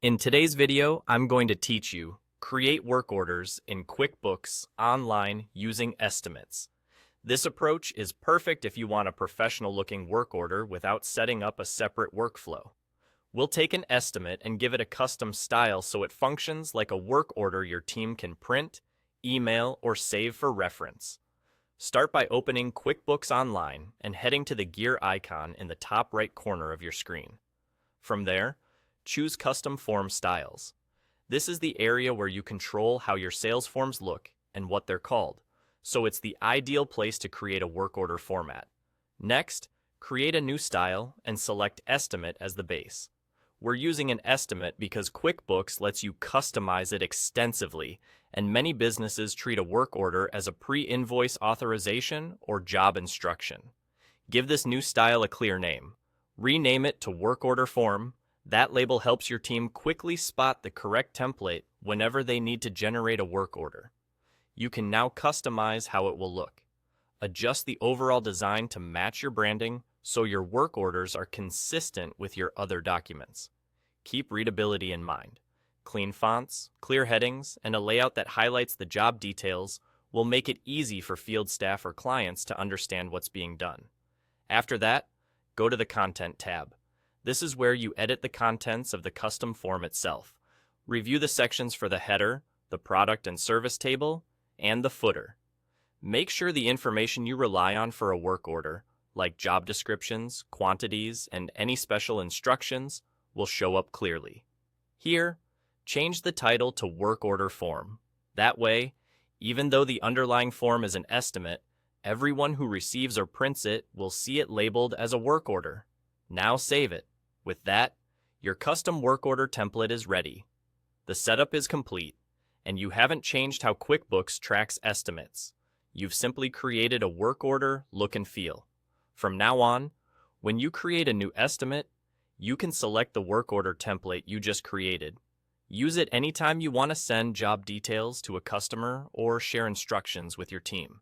In today's video, I'm going to teach you create work orders in QuickBooks Online using estimates. This approach is perfect if you want a professional-looking work order without setting up a separate workflow. We'll take an estimate and give it a custom style so it functions like a work order your team can print, email, or save for reference. Start by opening QuickBooks Online and heading to the gear icon in the top right corner of your screen. From there, choose Custom Form Styles. This is the area where you control how your sales forms look and what they're called, so it's the ideal place to create a work order format. Next, create a new style and select Estimate as the base. We're using an estimate because QuickBooks lets you customize it extensively, and many businesses treat a work order as a pre-invoice authorization or job instruction. Give this new style a clear name. Rename it to Work Order Form. That label helps your team quickly spot the correct template whenever they need to generate a work order. You can now customize how it will look. Adjust the overall design to match your branding so your work orders are consistent with your other documents. Keep readability in mind. Clean fonts, clear headings, and a layout that highlights the job details will make it easy for field staff or clients to understand what's being done. After that, go to the Content tab. This is where you edit the contents of the custom form itself. Review the sections for the header, the product and service table, and the footer. Make sure the information you rely on for a work order, like job descriptions, quantities, and any special instructions, will show up clearly. Here, change the title to Work Order Form. That way, even though the underlying form is an estimate, everyone who receives or prints it will see it labeled as a work order. Now save it. With that, your custom work order template is ready. The setup is complete, and you haven't changed how QuickBooks tracks estimates. You've simply created a work order look and feel. From now on, when you create a new estimate, you can select the work order template you just created. Use it anytime you want to send job details to a customer or share instructions with your team.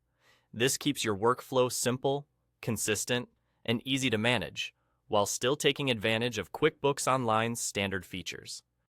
This keeps your workflow simple, consistent, and easy to manage, while still taking advantage of QuickBooks Online's standard features.